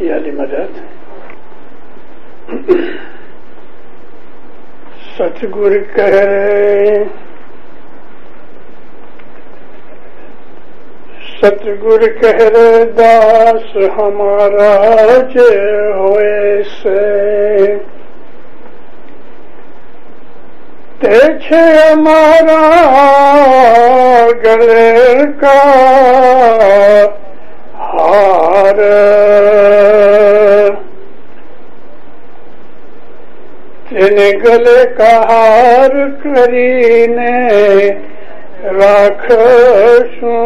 یا علی مدد ستگور کہہ رہے ستگور کہہ رہے داس ہمارا جے ہوئے سے تیچھے ہمارا گلے کا ہار تین گلے کا ہار کرینے راکھشوں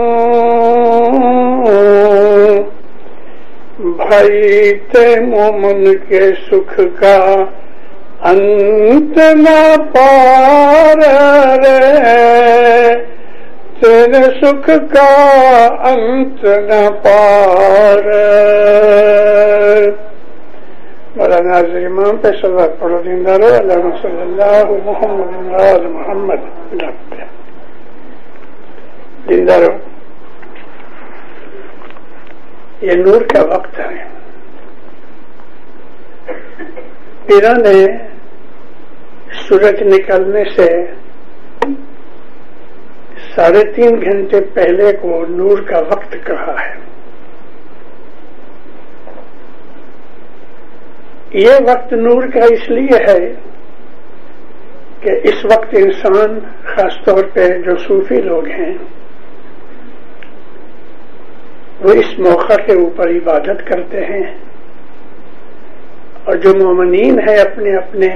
بھائی تے مومن کے سکھ کا انت نہ پار رے تیرے سکھ کا انت نہ پار. مولانا حاضر امام پہ صلوات پڑھو دیندارو اللہم صلی اللہ محمد آل محمد. دیندارو یہ نور کا وقت ہے. پیروں نے سورج نکلنے سے 3.5 گھنٹے پہلے کو نور کا وقت کہا ہے. یہ وقت نور کا اس لیے ہے کہ اس وقت انسان خاص طور پہ جو صوفی لوگ ہیں وہ اس موقع کے اوپر عبادت کرتے ہیں اور جو مومنین ہیں اپنے اپنے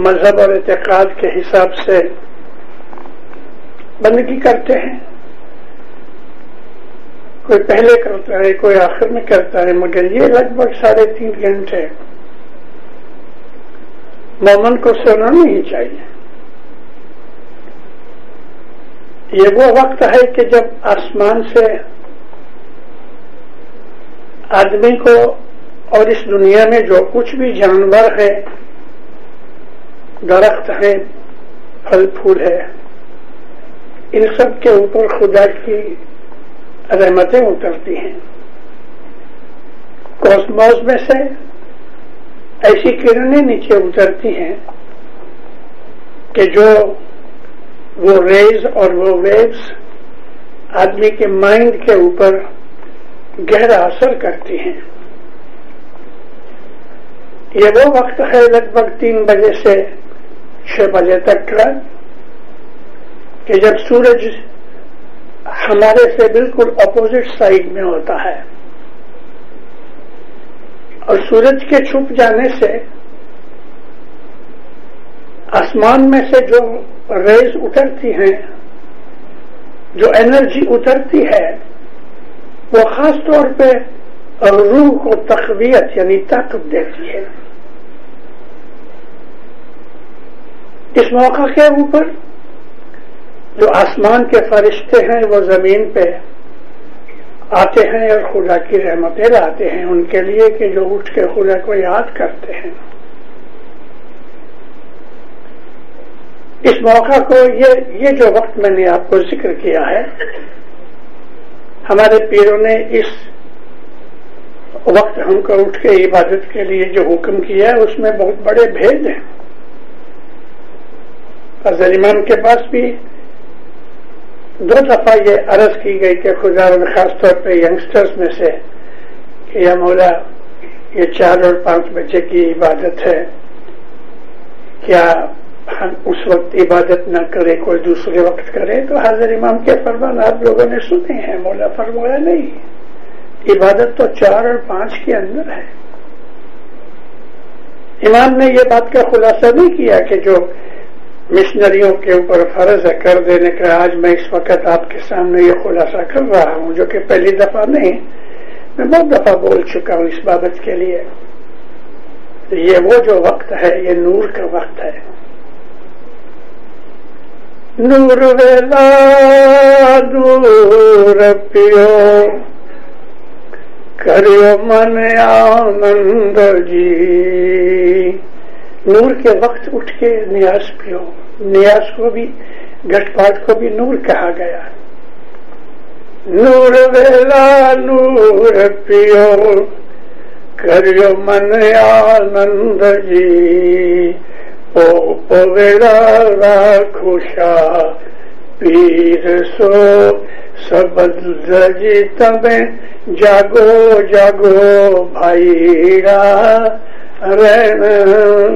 مذہب اور اعتقاد کے حساب سے بندگی کرتے ہیں. کوئی پہلے کرتا ہے کوئی آخر میں کرتا ہے مگر یہ لگ بھگ 3.5 گھنٹے مومن کو سونا نہیں چاہیے. یہ وہ وقت ہے کہ جب آسمان سے آدمی کو اور اس دنیا میں جو کچھ بھی جانور ہے درخت ہے پھل پھول ہے ان سب کے اوپر خدا کی رحمتیں اترتی ہیں. کوسموس میں سے ایسی کرنیں نیچے اترتی ہیں کہ جو وہ ریز اور وہ ویوز آدمی کے مائنڈ کے اوپر گہرا اثر کرتی ہیں. یہ وہ وقت ہے لگ بھگ 3 بجے سے 6 بجے تک کا کہ جب سورج ہمارے سے بالکل اپوزٹ سائڈ میں ہوتا ہے اور سورج کے چھپ جانے سے آسمان میں سے جو ریز اترتی ہیں جو انرجی اترتی ہے وہ خاص طور پہ روح کو تقویت یعنی طاقت دیتی ہے. اس موقع کے اوپر جو آسمان کے فرشتے ہیں وہ زمین پہ آتے ہیں اور خدا کی رحمتیں لاتے ہیں ان کے لیے کہ جو اٹھ کے خدا کو یاد کرتے ہیں. اس موقع کو یہ جو وقت میں نے آپ کو ذکر کیا ہے ہمارے پیروں نے اس وقت ہم کو اٹھ کے عبادت کے لیے جو حکم کیا ہے اس میں بہت بڑے بھید ہیں. فضل امام کے پاس بھی 2 دفعہ یہ عرض کی گئی کہ خدا خاص طور پہ ینگسٹرز میں سے کہ یا مولا یہ 4 اور 5 بجے کی عبادت ہے کیا ہم اس وقت عبادت نہ کرے کوئی دوسرے وقت کرے. تو حضرت امام کے فرمان آپ لوگوں نے سنے ہیں. مولا فرمایا نہیں عبادت تو 4 اور 5 کے اندر ہے. امام نے یہ بات کا خلاصہ نہیں کیا کہ جو مشنریوں کے اوپر فرض ہے کر دینے کا آج میں اس وقت آپ کے سامنے یہ خلاصہ کر رہا ہوں جو کہ پہلی دفعہ نہیں میں بہت دفعہ بول چکا ہوں اس بابت کے لیے. یہ وہ جو وقت ہے یہ نور کا وقت ہے. نور ویلا نور پیو کریو من آنند جی. نور کے وقت اٹھ کے نیاز پیو. نیاز کو بھی گھٹ پاٹ کو بھی نور کہا گیا. نور ویلا نور پیو કર્યો મન આનંદ જી પોવેડા રાખુશા પીર સો સબદ જી તમે જાગો જાગો ભાઈડા રણ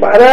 12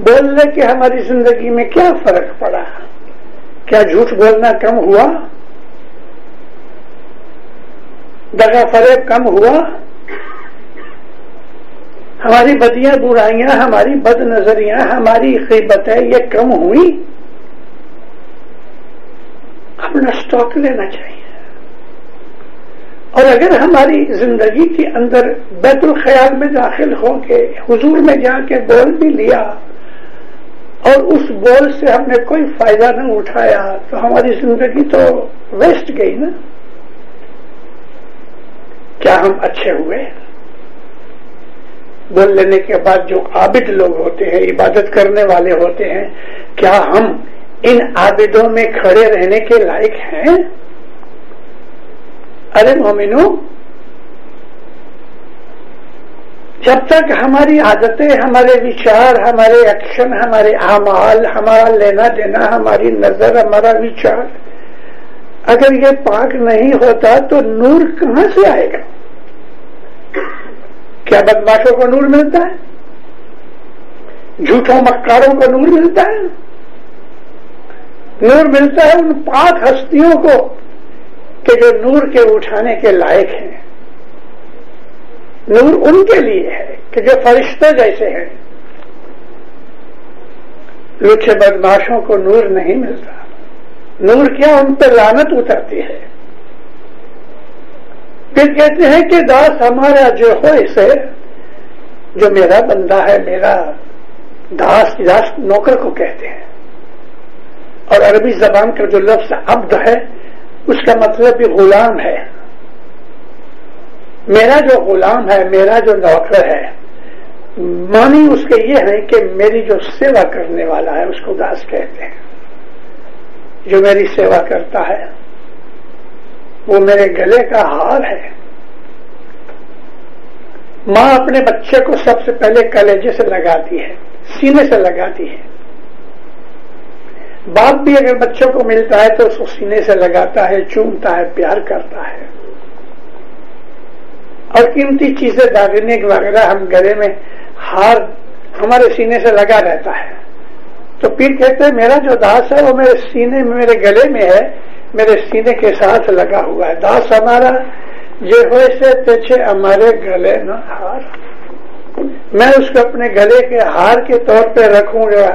بولنے کے ہماری زندگی میں کیا فرق پڑا؟ کیا جھوٹ بولنا کم ہوا؟ دغا فریب کم ہوا؟ ہماری بدیاں برائیاں، ہماری بد نظریاں، ہماری غیبتیں یہ کم ہوئی؟ اپنا اسٹاک لینا چاہیے. اور اگر ہماری زندگی کے اندر بیت الخیال میں داخل ہو کے حضور میں جا کے بول بھی لیا اور اس بول سے ہم نے کوئی فائدہ نہ اٹھایا تو ہماری زندگی تو ویسٹ گئی نا. کیا ہم اچھے ہوئے؟ بول لینے کے بعد جو عابد لوگ ہوتے ہیں، عبادت کرنے والے ہوتے ہیں، کیا ہم ان عابدوں میں کھڑے رہنے کے لائق ہیں؟ ارے مومنو، جب تک ہماری عادتیں، ہمارے وچار، ہمارے ایکشن، ہمارے اعمال، ہمارا لینا دینا، ہماری نظر، ہمارا وچار اگر یہ پاک نہیں ہوتا تو نور کہاں سے آئے گا؟ کیا بدماشوں کو نور ملتا ہے؟ جھوٹوں مکاروں کو نور ملتا ہے؟ نور ملتا ہے ان پاک ہستیوں کو کہ جو نور کے اٹھانے کے لائق ہیں. نور ان کے لیے ہے کہ جو فرشتوں جیسے ہیں. لچھے بدماشوں کو نور نہیں ملتا. نور کیا، ان پہ لعنت اترتی ہے. پھر کہتے ہیں کہ داس ہمارا جو ہو اسے، جو میرا بندہ ہے، میرا داس، داس نوکر کو کہتے ہیں. اور عربی زبان کا جو لفظ عبد ہے اس کا مطلب بھی غلام ہے. میرا جو غلام ہے، میرا جو نوکر ہے، معنی اس کے یہ ہے کہ میری جو سیوا کرنے والا ہے اس کو داس کہتے ہیں. جو میری سیوا کرتا ہے وہ میرے گلے کا ہار ہے. ماں اپنے بچے کو سب سے پہلے کلیجے سے لگاتی ہے، سینے سے لگاتی ہے. باپ بھی اگر بچوں کو ملتا ہے تو اس کو سینے سے لگاتا ہے، چومتا ہے، پیار کرتا ہے. اور قیمتی چیزیں، داغنے وغیرہ ہم گلے میں، ہار ہمارے سینے سے لگا رہتا ہے. تو پھر کہتے ہیں میرا جو داس ہے وہ میرے سینے میں، میرے گلے میں ہے، میرے سینے کے ساتھ لگا ہوا ہے. داس ہمارا جو ہوئے سے پیچھے ہمارے گلے نہ ہار. میں اس کو اپنے گلے کے ہار کے طور پہ رکھوں گا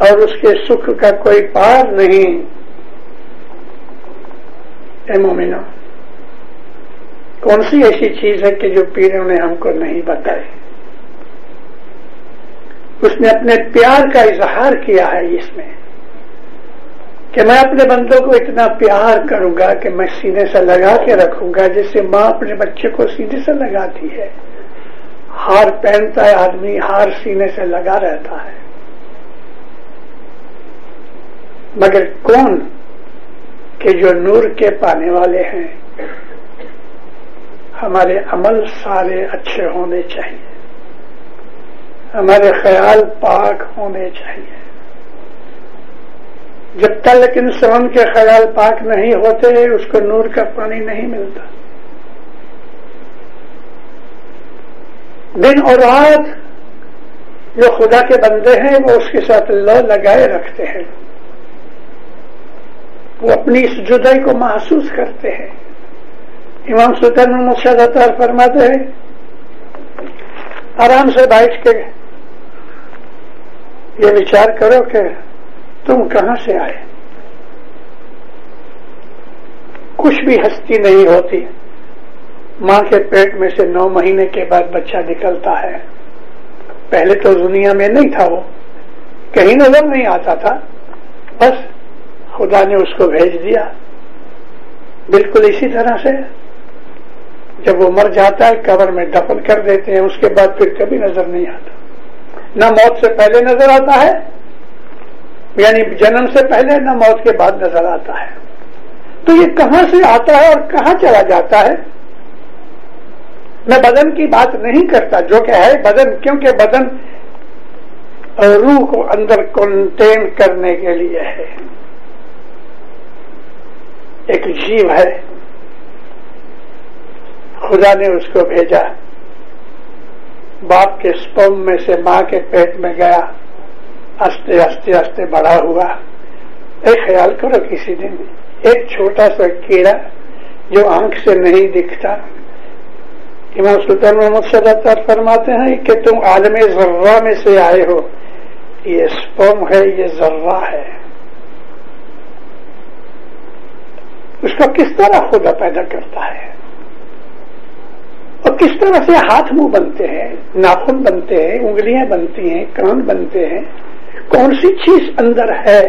اور اس کے سکھ کا کوئی پار نہیں. اے مومنو، کون سی ایسی چیز ہے کہ جو پیروں نے ہم کو نہیں بتائی؟ اس نے اپنے پیار کا اظہار کیا ہے اس میں کہ میں اپنے بندوں کو اتنا پیار کروں گا کہ میں سینے سے لگا کے رکھوں گا، جیسے ماں اپنے بچے کو سینے سے لگاتی ہے. ہار پہنتا ہے آدمی، ہار سینے سے لگا رہتا ہے. مگر کون کہ جو نور کے پانے والے ہیں؟ ہمارے عمل سارے اچھے ہونے چاہیے، ہمارے خیال پاک ہونے چاہیے. جب تک انسان کے خیال پاک نہیں ہوتے اس کو نور کا پانی نہیں ملتا. دن اور رات جو خدا کے بندے ہیں وہ اس کے ساتھ لو لگائے رکھتے ہیں، وہ اپنی اس جدائی کو محسوس کرتے ہیں. امام سلطان مرشد عطا فرماتے ہیں آرام سے بیٹھ کے یہ وچار کرو کہ تم کہاں سے آئے. کچھ بھی ہستی نہیں ہوتی. ماں کے پیٹ میں سے 9 مہینے کے بعد بچہ نکلتا ہے. پہلے تو دنیا میں نہیں تھا، وہ کہیں نظر نہیں آتا تھا، بس خدا نے اس کو بھیج دیا. بالکل اسی طرح سے جب وہ مر جاتا ہے قبر میں دفن کر دیتے ہیں، اس کے بعد پھر کبھی نظر نہیں آتا. نہ موت سے پہلے نظر آتا ہے، یعنی جنم سے پہلے، نہ موت کے بعد نظر آتا ہے. تو یہ کہاں سے آتا ہے اور کہاں چلا جاتا ہے؟ میں بدن کی بات نہیں کرتا، جو کہ ہے بدن، کیونکہ بدن روح کو اندر کنٹین کرنے کے لیے ہے. ایک جیو ہے، خدا نے اس کو بھیجا، باپ کے سپرم میں سے ماں کے پیٹ میں گیا، آستے آستے آستے بڑا ہوا. ایک خیال کرو کسی دن ایک چھوٹا سا کیڑا جو آنکھ سے نہیں دکھتا، امام سلطان محمد صلی اللہ علیہ وسلم فرماتے ہیں کہ تم عالم ذرہ میں سے آئے ہو، یہ سپرم ہے، یہ ذرہ ہے. اس کو کس طرح خدا پیدا کرتا ہے اور کس طرح سے ہاتھ منہ بنتے ہیں، ناخن بنتے ہیں، انگلیاں بنتی ہیں، کان بنتے ہیں، کون سی چیز اندر ہے،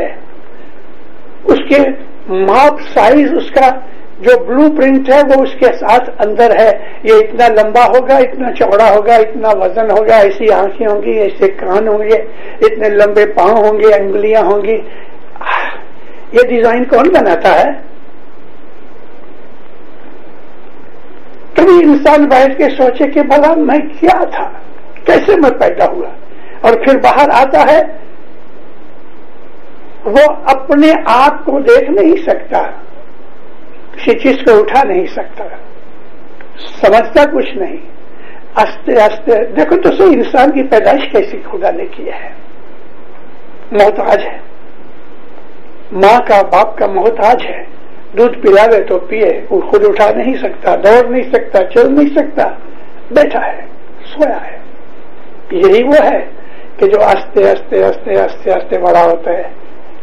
اس کے ماپ سائز، اس کا جو بلو پرنٹ ہے وہ اس کے ساتھ اندر ہے. یہ اتنا لمبا ہوگا، اتنا چوڑا ہوگا، اتنا وزن ہوگا، ایسی آنکھیں ہوں گی، ایسے کان ہوں گے، اتنے لمبے پاؤں ہوں گے، انگلیاں ہوں گی. یہ ڈیزائن کون بناتا ہے؟ کبھی انسان بیٹھ کے سوچے کہ بھلا میں کیا تھا، کیسے میں پیدا ہوا؟ اور پھر باہر آتا ہے، وہ اپنے آپ کو دیکھ نہیں سکتا، کسی چیز کو اٹھا نہیں سکتا، سمجھتا کچھ نہیں. آستے آستے دیکھو تو صحیح انسان کی پیدائش کیسی خدا نے کیا ہے. محتاج ہے، ماں کا باپ کا محتاج ہے. دودھ پلاوے تو پیے، وہ خود اٹھا نہیں سکتا، دوڑ نہیں سکتا، چل نہیں سکتا، بیٹھا ہے، سویا ہے. یہی وہ ہے کہ جو آستے آستے آستے آستے آستے بڑا ہوتا ہے،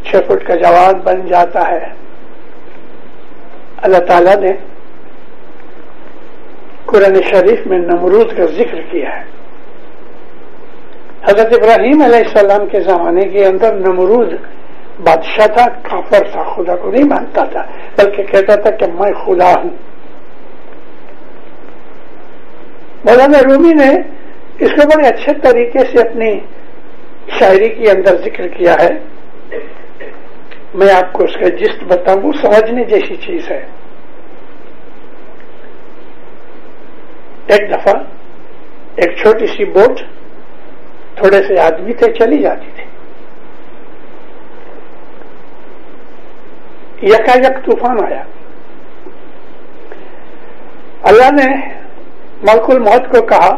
6 فٹ کا جوان بن جاتا ہے. اللہ تعالیٰ نے قرآن شریف میں نمرود کا ذکر کیا ہے. حضرت ابراہیم علیہ السلام کے زمانے کے اندر نمرود بادشاہ تھا، کافر تھا، خدا کو نہیں مانتا تھا، بلکہ کہتا تھا کہ میں خدا ہوں. مولانا رومی نے اس کو بڑے اچھے طریقے سے اپنی شاعری کے اندر ذکر کیا ہے. میں آپ کو اس کا جست بتاؤں، وہ سمجھنے جیسی چیز ہے. ایک دفعہ ایک چھوٹی سی بوٹ، تھوڑے سے آدمی تھے، چلی جاتی تھی. یکایک طوفان آیا. اللہ نے ملک الموت کو کہا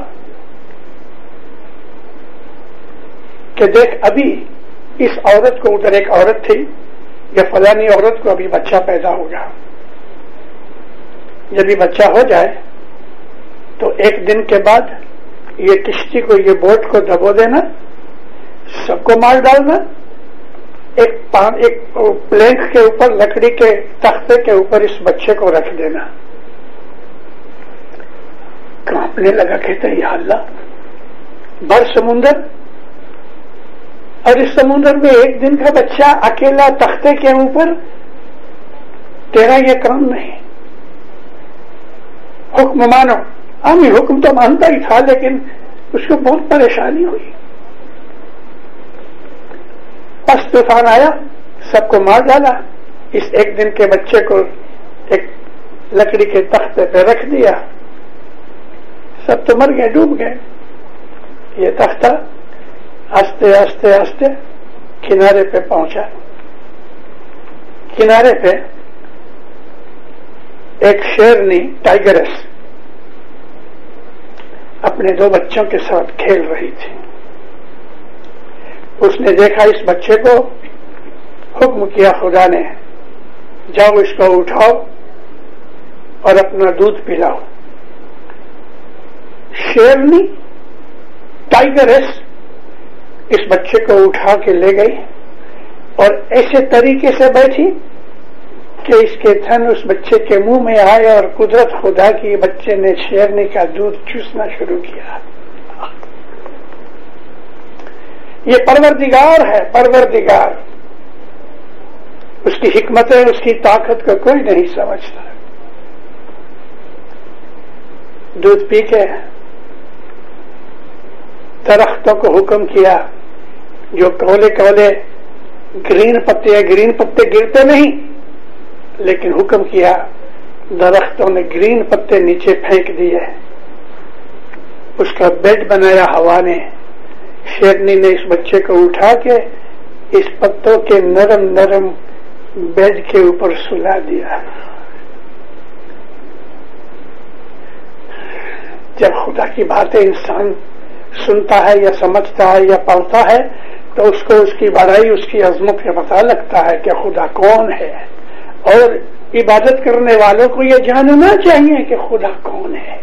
کہ دیکھ ابھی اس عورت کو، ادھر ایک عورت تھی، یا فلانی عورت کو ابھی بچہ پیدا ہوگا. جب یہ بچہ ہو جائے تو ایک دن کے بعد یہ کشتی کو، یہ بوٹ کو دبو دینا، سب کو مار ڈالنا، ایک پلینک کے اوپر، لکڑی کے تختے کے اوپر اس بچے کو رکھ دینا. کانپنے لگا، کہتے یا اللہ، بر سمندر، اور اس سمندر میں ایک دن کا بچہ اکیلا تختے کے اوپر، تیرا یہ کام نہیں، حکم مانو. ہم حکم تو مانتا ہی تھا، لیکن اس کو بہت پریشانی ہوئی. پس طوفان آیا، سب کو مار ڈالا. اس ایک دن کے بچے کو ایک لکڑی کے تختے پہ رکھ دیا، سب تو مر گئے، ڈوب گئے. یہ تختہ آستے آستے آستے کنارے پہ پہنچا. کنارے پہ ایک شیرنی، ٹائگرس، اپنے 2 بچوں کے ساتھ کھیل رہی تھی. اس نے دیکھا اس بچے کو، حکم کیا خدا نے، جاؤ اس کو اٹھاؤ اور اپنا دودھ پلاؤ. شیرنی ٹائگرس اس بچے کو اٹھا کے لے گئی اور ایسے طریقے سے بیٹھی کہ اس کے تھن اس بچے کے منہ میں آئے، اور قدرت خدا کی بچے نے شیرنی کا دودھ چوسنا شروع کیا. یہ پروردگار ہے، پروردگار. اس کی حکمت ہے، اس کی طاقت کو کوئی نہیں سمجھتا. دودھ پی کے درختوں کو حکم کیا، جو کولے کولے گرین پتے، گرین پتے گرتے نہیں، لیکن حکم کیا، درختوں نے گرین پتے نیچے پھینک دیے. اس کا بیڈ بنایا ہوا نے. شیرنی نے اس بچے کو اٹھا کے اس پتوں کے نرم نرم بیڈ کے اوپر سلا دیا. جب خدا کی باتیں انسان سنتا ہے یا سمجھتا ہے یا پڑھتا ہے، تو اس کو اس کی بڑائی، اس کی عظمت کا پتہ لگتا ہے کہ خدا کون ہے، اور عبادت کرنے والوں کو یہ جاننا چاہیے کہ خدا کون ہے۔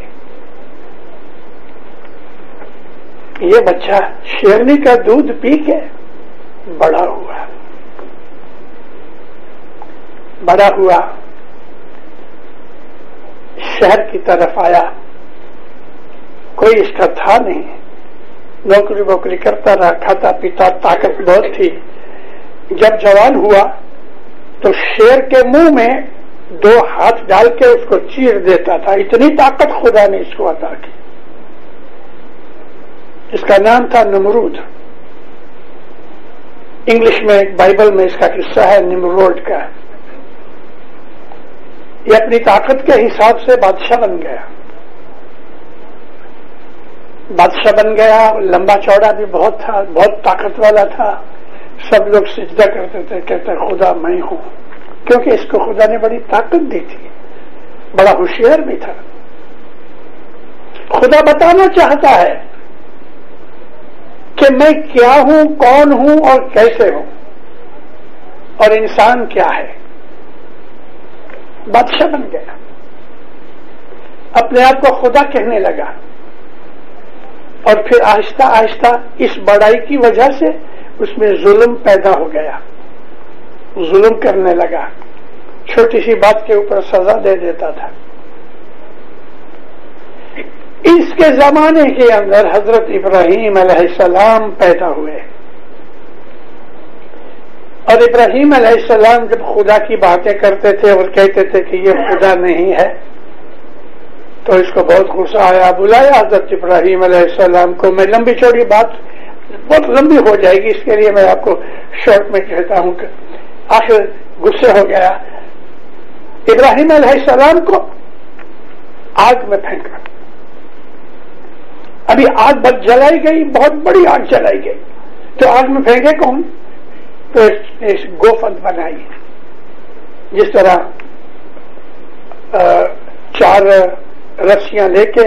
یہ بچہ شیرنی کا دودھ پی کے بڑا ہوا شہر کی طرف آیا، کوئی اس کا تھا نہیں، نوکری ووکری کرتا رہا، کھاتا پیتا، طاقت بہت تھی۔ جب جوان ہوا تو شیر کے منہ میں 2 ہاتھ ڈال کے اس کو چیر دیتا تھا، اتنی طاقت خدا نے اس کو عطا کی۔ اس کا نام تھا نمرود۔ انگلش میں بائبل میں اس کا قصہ ہے نمرود کا۔ یہ اپنی طاقت کے حساب سے بادشاہ بن گیا، لمبا چوڑا بھی بہت تھا، بہت طاقت والا تھا۔ سب لوگ سجدہ کرتے تھے، کہتے خدا میں ہوں، کیونکہ اس کو خدا نے بڑی طاقت دی تھی، بڑا ہوشیار بھی تھا۔ خدا بتانا چاہتا ہے کہ میں کیا ہوں، کون ہوں اور کیسے ہوں، اور انسان کیا ہے۔ بادشاہ بن گیا، اپنے آپ کو خدا کہنے لگا، اور پھر آہستہ آہستہ اس بڑائی کی وجہ سے اس میں ظلم پیدا ہو گیا، ظلم کرنے لگا، چھوٹی سی بات کے اوپر سزا دے دیتا تھا۔ اس کے زمانے کے اندر حضرت ابراہیم علیہ السلام پیدا ہوئے، اور ابراہیم علیہ السلام جب خدا کی باتیں کرتے تھے اور کہتے تھے کہ یہ خدا نہیں ہے، تو اس کو بہت غصہ آیا، بلایا حضرت ابراہیم علیہ السلام کو۔ میں لمبی چوڑی بات بہت لمبی ہو جائے گی، اس کے لیے میں آپ کو شارٹ میں کہتا ہوں کہ آخر غصے ہو گیا، ابراہیم علیہ السلام کو آگ میں پھینکا۔ ابھی آگ بس جلائی گئی، بہت بڑی آگ جلائی گئی، تو آگ میں پھینکے کون؟ تو اس گوفت بنائی، جس طرح 4 رسیاں لے کے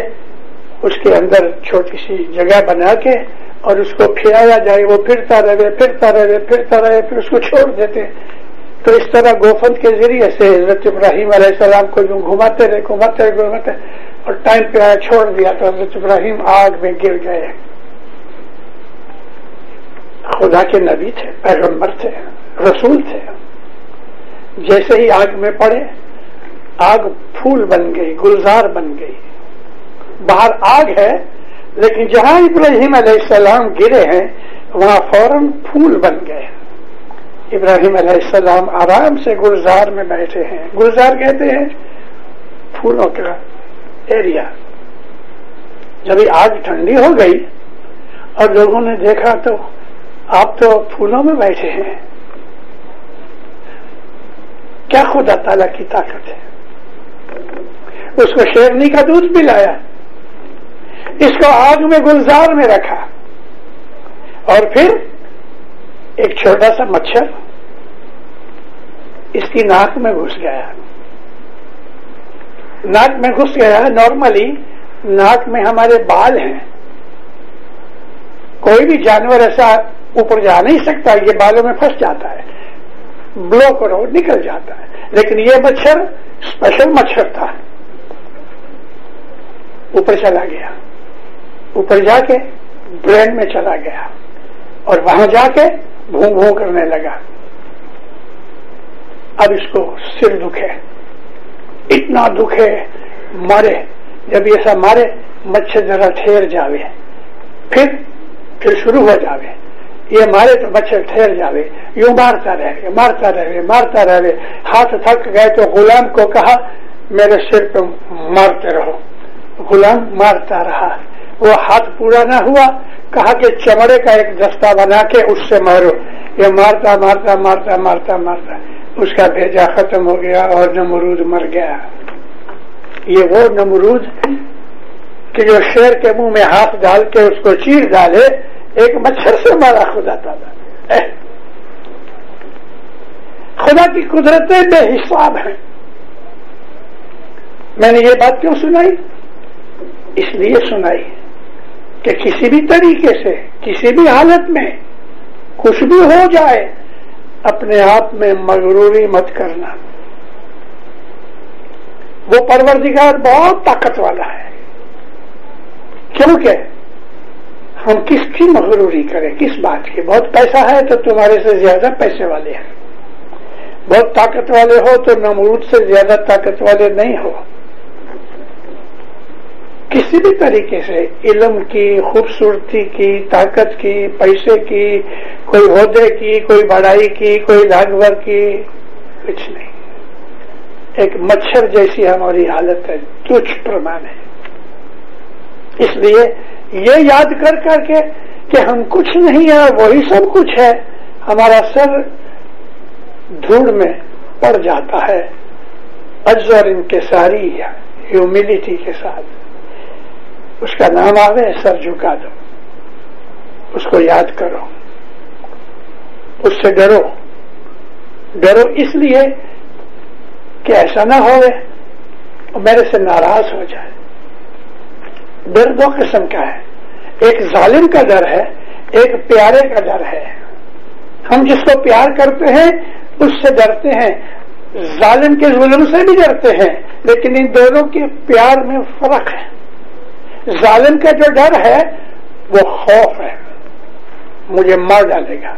اس کے اندر چھوٹی سی جگہ بنا کے اور اس کو پھرایا جائے، وہ پھرتا رہے، پھر اس کو چھوڑ دیتے۔ تو اس طرح گوفت کے ذریعے سے حضرت ابراہیم علیہ السلام کو یوں گھماتے رہے اور ٹائم پہ آیا چھوڑ دیا، تو حضرت ابراہیم آگ میں گر گئے۔ خدا کے نبی تھے، پیغمبر تھے، رسول تھے، جیسے ہی آگ میں پڑے آگ پھول بن گئی، گلزار بن گئی۔ باہر آگ ہے لیکن جہاں ابراہیم علیہ السلام گرے ہیں وہاں فوراً پھول بن گئے۔ ابراہیم علیہ السلام آرام سے گلزار میں بیٹھے ہیں۔ گلزار کہتے ہیں پھولوں کا ایریا۔ جب یہ آگ ٹھنڈی ہو گئی اور لوگوں نے دیکھا تو آپ تو پھولوں میں بیٹھے ہیں، کیا خدا تعالیٰ کی طاقت ہے۔ اس کو شیرنی کا دودھ پلایا، اس کو آگ میں گلزار میں رکھا، اور پھر ایک چھوٹا سا مچھر اس کی ناک میں گھس گیا۔ ناک میں گھس گیا۔ نارملی ناک میں ہمارے بال ہیں، کوئی بھی جانور ایسا اوپر جا نہیں سکتا، یہ بالوں میں پھنس جاتا ہے، بلوک اور نکل جاتا ہے، لیکن یہ مچھر اسپیشل مچھر تھا، اوپر چلا گیا، اوپر جا کے برین میں چلا گیا اور وہاں جا کے بھوں بھوں کرنے لگا۔ اب اس کو سر دکھے، اتنا دکھے، مارے، جب یہ سا مارے مچھر ذرا ٹھہر جاوے، پھر شروع ہو جاوے، یہ مارے تو مچھر ٹھہر جاوے، یوں مارتا رہے، ہاتھ تھک گئے تو غلام کو کہا میرے سر پہ مارتے رہو۔ غلام مارتا رہا، وہ ہاتھ پورا نہ ہوا، کہا کہ چمڑے کا ایک دستہ بنا کے اس سے مارو۔ یہ مارتا اس کا بھیجا ختم ہو گیا اور نمرود مر گیا۔ یہ وہ نمرود کہ جو شیر کے منہ میں ہاتھ ڈال کے اس کو چیر ڈالے، ایک مچھر سے مارا خدا تعالیٰ۔ خدا کی قدرتیں بے حساب ہیں۔ میں نے یہ بات کیوں سنائی؟ اس لیے سنائی کہ کسی بھی طریقے سے، کسی بھی حالت میں کچھ بھی ہو جائے اپنے آپ میں مغروری مت کرنا. وہ پروردگار بہت طاقت والا ہے. کیونکہ ہم کس کی مغروری کریں, کس بات کی؟ بہت پیسہ ہے تو تمہارے سے زیادہ پیسے والے ہیں, بہت طاقت والے ہو تو نمرود سے زیادہ طاقت والے نہیں ہو. کسی بھی طریقے سے علم کی, خوبصورتی کی, طاقت کی, پیسے کی, کوئی عہدے کی, کوئی بڑائی کی, کوئی لاگور کی, کچھ نہیں. ایک مچھر جیسی ہماری حالت ہے, تجھ پرمان ہے. اس لیے یہ یاد کر کر کے کہ ہم کچھ نہیں ہے, وہی سب کچھ ہے, ہمارا سر دھوڑ میں پڑ جاتا ہے. عجز اور انکساری ہیوملٹی کے ساتھ اس کا نام آوے, سر جھکا دو, اس کو یاد کرو, اس سے ڈرو. ڈرو اس لیے کہ ایسا نہ ہوئے اور میرے سے ناراض ہو جائے. ڈر دو قسم کا ہے, ایک ظالم کا ڈر ہے, ایک پیارے کا ڈر ہے. ہم جس کو پیار کرتے ہیں اس سے ڈرتے ہیں, ظالم کے ظلم سے بھی ڈرتے ہیں, لیکن ان دونوں کے پیار میں فرق ہے. ظالم کا جو ڈر ہے وہ خوف ہے, مجھے مار ڈالے گا.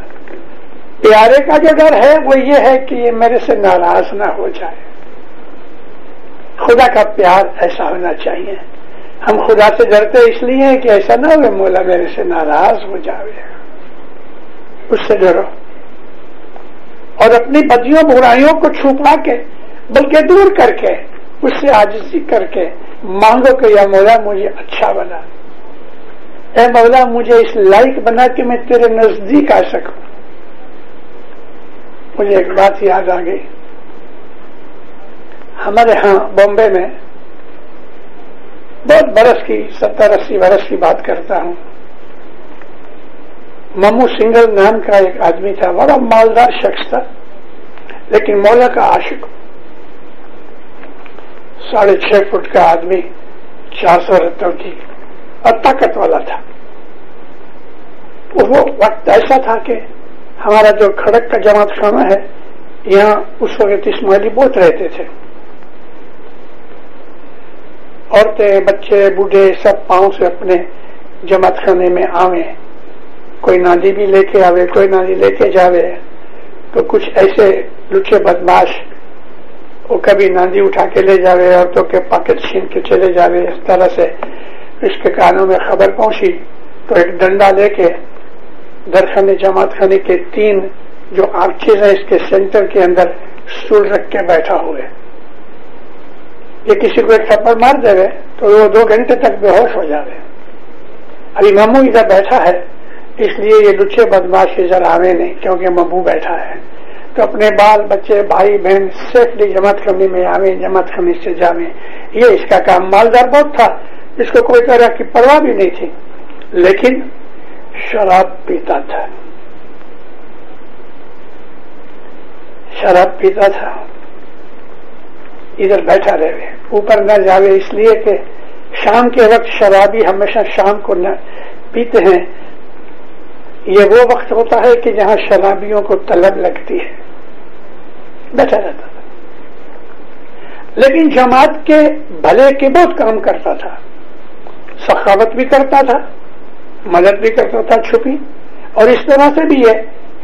پیارے کا جو ڈر ہے وہ یہ ہے کہ یہ میرے سے ناراض نہ ہو جائے. خدا کا پیار ایسا ہونا چاہیے. ہم خدا سے ڈرتے اس لیے کہ ایسا نہ ہو مولا میرے سے ناراض ہو جائے. اس سے ڈرو اور اپنی بدیوں برائیوں کو چھپا کے بلکہ دور کر کے اس سے عاجزی کر کے مانگو کہ یا مولا مجھے اچھا بنا, اے مولا مجھے اس لائق بنا کہ میں تیرے نزدیک آ سکوں. مجھے ایک بات یاد آ گئی. ہمارے ہاں بامبے میں بہت برس کی 70-80 برس کی بات کرتا ہوں, ممو سنگل نام کا ایک آدمی تھا, بڑا مالدار شخص تھا لیکن مولا کا عاشق. 6.5 فٹ کا آدمی, 400 رتوں کی, اور طاقت والا تھا. وہ وقت ایسا تھا کہ ہمارا جو کھڑک کا جماعت خانہ ہے یہاں اس وقت اسماعیلی بہت رہتے تھے. عورتیں, بچے, بوڑھے سب پاؤں سے اپنے جماعت خانے میں آوے. کوئی ناندی بھی لے کے آوے, کوئی ناندی لے کے جاوے. تو کچھ ایسے لچے بدماش وہ کبھی ناندی اٹھا کے لے جاوے, عورتوں کے پاکٹ چھین کے چلے جاوے. اس طرح سے اس کے کانوں میں خبر پہنچی تو ایک ڈنڈا لے کے درخانے جماعت خانے کے 3 جو آرچیز ہیں اس کے سینٹر کے اندر سول رکھ کے بیٹھا ہوئے. یہ کسی کو ایک تھپڑ مار دے تو وہ 2 گھنٹے تک بے ہوش ہو جاوے. ابھی ممو ادھر بیٹھا ہے اس لیے یہ لچے بدماش ادھر آوے نہیں کیونکہ ممو بیٹھا ہے. تو اپنے بال بچے بھائی بہن سیفلی جماعت خانے میں آوے, جماعت خانے سے جاوے. یہ اس کا کام. مالدار بہت تھا, اس کو کوئی طرح کی پرواہ بھی نہیں تھی, لیکن شراب پیتا تھا. شراب پیتا تھا, ادھر بیٹھا رہے, اوپر نہ جاوے اس لیے کہ شام کے وقت شرابی ہمیشہ شام کو نہ پیتے ہیں. یہ وہ وقت ہوتا ہے کہ جہاں شرابیوں کو طلب لگتی ہے. بیٹھا رہتا تھا لیکن جماعت کے بھلے کے بہت کام کرتا تھا. سخاوت بھی کرتا تھا, مدد بھی کرتا تھا چھپی, اور اس طرح سے بھی ہے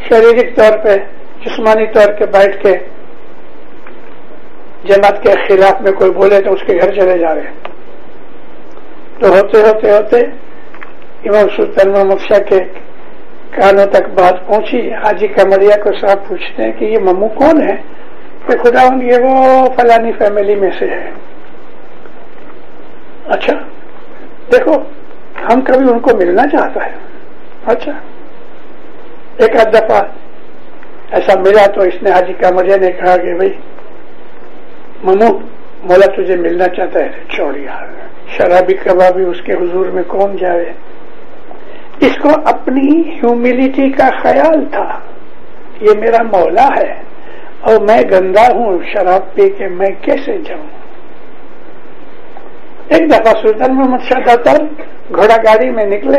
شاریرک طور پہ جسمانی طور پہ بیٹھ کے جماعت کے خلاف میں کوئی بولے تو اس کے گھر چلے جا رہے. تو ہوتے ہوتے ہوتے امام سلطان محمد شاہ کے کانوں تک بات پہنچی. حاجی کمریا کو صاحب پوچھتے ہیں کہ یہ ممو کون ہے؟ کہ خدا یہ وہ فلانی فیملی میں سے ہے. اچھا دیکھو ہم کبھی ان کو ملنا چاہتا ہے. اچھا ایک آدھ دفعہ ایسا ملا تو اس نے حاجی کمریا نے کہا کہ بھائی ممو مولا تجھے ملنا چاہتا ہے. چھوڑیا شرابی کبابی اس کے حضور میں کون جائے. اس کو اپنی ہیوملٹی کا خیال تھا, یہ میرا مولا ہے اور میں گندا ہوں, شراب پی کے میں کیسے جاؤں. ایک دفعہ سلطان محمد شاہ داتر گھوڑا گاڑی میں نکلے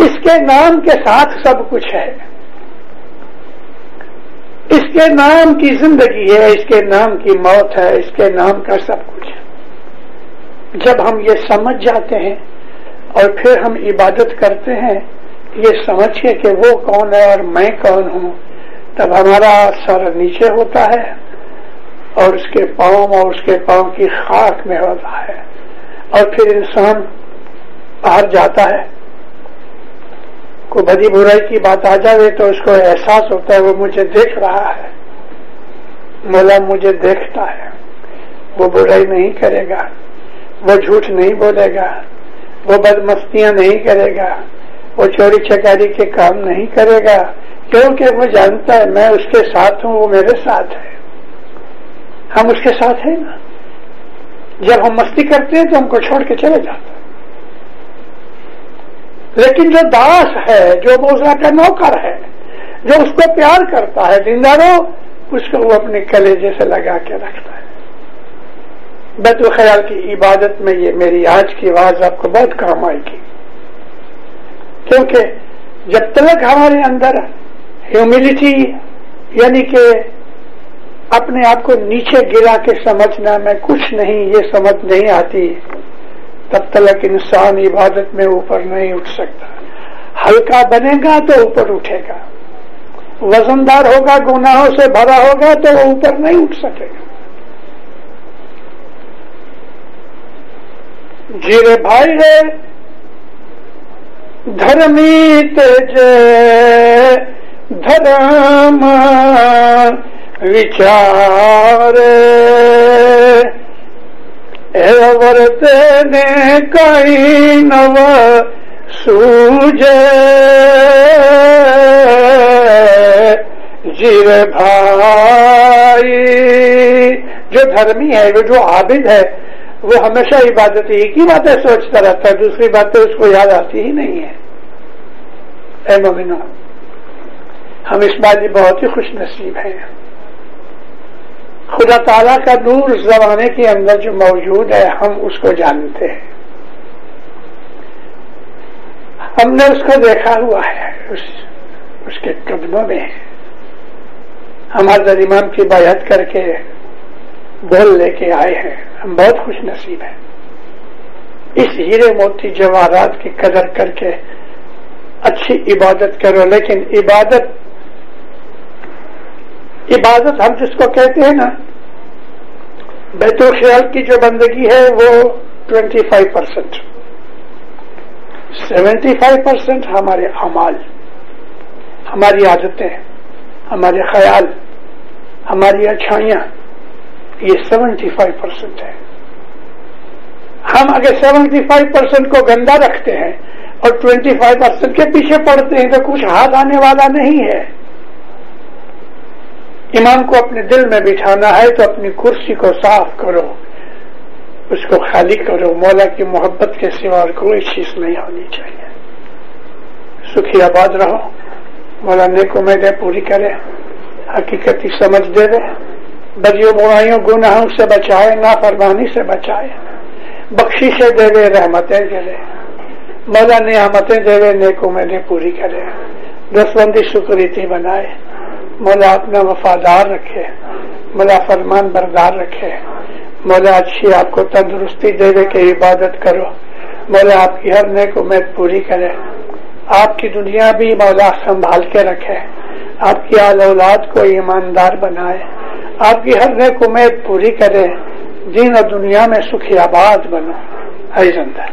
اس کے نام کے ساتھ سب کچھ ہے، اس کے نام کی زندگی ہے، اس کے نام کی موت ہے، اس کے نام کا سب کچھ ہے۔ جب ہم یہ سمجھ جاتے ہیں اور پھر ہم عبادت کرتے ہیں یہ سمجھ کے کہ وہ کون ہے اور میں کون ہوں، تب ہمارا سر نیچے ہوتا ہے اور اس کے پاؤں اور اس کے پاؤں کی خاک میں ہوتا ہے، اور پھر انسان باہر جاتا ہے، کوئی بڑی برائی کی بات آ جائے تو اس کو احساس ہوتا ہے وہ مجھے دیکھ رہا ہے، مولا مجھے دیکھتا ہے، وہ برائی نہیں کرے گا، وہ جھوٹ نہیں بولے گا، وہ بدمستیاں نہیں کرے گا، وہ چوری چکاری کے کام نہیں کرے گا، کیونکہ وہ جانتا ہے میں اس کے ساتھ ہوں، وہ میرے ساتھ ہے، ہم اس کے ساتھ ہیں نا۔ جب ہم مستی کرتے ہیں تو ہم کو چھوڑ کے چلے جاتے ہیں، لیکن جو داس ہے، جو مولا کا نوکر ہے، جو اس کو پیار کرتا ہے دینداروں، اس کو وہ اپنے کلیجے سے لگا کے رکھتا ہے۔ بیت الخیال کی عبادت میں یہ میری آج کی آواز آپ کو بہت کام آئے گی، کیونکہ جب تک ہمارے اندر ہیوملٹی یعنی کہ اپنے آپ کو نیچے گرا کے سمجھنا میں کچھ نہیں، یہ سمجھ نہیں آتی، تب تک انسان عبادت میں اوپر نہیں اٹھ سکتا۔ ہلکا بنے گا تو اوپر اٹھے گا، وزندار ہوگا، گناہوں سے بھرا ہوگا تو وہ اوپر نہیں اٹھ سکے گا۔ جیرے بھائی رے دھرمی تیجے دھرم وچار ورتے نے کئی نو سوجے جیرے بھائی۔ جو دھرمی ہے، وہ جو عابد ہے، وہ ہمیشہ عبادت ہی کی باتیں سوچتا رہتا ہے، دوسری باتیں اس کو یاد آتی ہی نہیں ہے۔ اے مومنو، ہم اس بات بہت ہی خوش نصیب ہیں، خدا تعالیٰ کا نور زمانے کے اندر جو موجود ہے ہم اس کو جانتے ہیں، ہم نے اس کو دیکھا ہوا ہے، اس کے قدموں میں ہم حضرت امام کی بیعت کر کے بول لے کے آئے ہیں، ہم بہت خوش نصیب ہیں۔ اس ہیرے موتی جواہرات کی قدر کر کے اچھی عبادت کرو، لیکن عبادت ہم جس کو کہتے ہیں نا، بیت الخیال کی جو بندگی ہے وہ 25%، 75% ہمارے اعمال، ہماری عادتیں، ہمارے خیال، ہماری اچھائیاں، یہ 75% ہے۔ ہم اگر 75% کو گندا رکھتے ہیں اور 25% کے پیچھے پڑتے ہیں تو کچھ ہاتھ آنے والا نہیں ہے۔ امام کو اپنے دل میں بٹھانا ہے تو اپنی کرسی کو صاف کرو، اس کو خالی کرو، مولا کی محبت کے سوا اور کوئی چیز نہیں ہونی چاہیے۔ سکھی آباد رہو، مولا نیک امیدیں پوری کرے، حقیقتی سمجھ دے دے، بدیوں برائیوں گناہوں سے بچائے، نافرمانی سے بچائے، بخششیں دے دے، رحمتیں دے دے، مولا نعمتیں دے دے، نیک امیدیں پوری کرے، دستبندی شکریتی بنائے، مولا اپنا وفادار رکھے، مولا فرمان بردار رکھے، مولا اچھی آپ کو تندرستی دے دے کہ عبادت کرو، مولا آپ کی ہر نیک امید پوری کرے، آپ کی دنیا بھی مولا سنبھال کے رکھے، آپ کی آل اولاد کو ایماندار بنائے، آپ کی ہر نیک امید پوری کرے، دین اور دنیا میں سکھی آباد بنو۔ اے زندہ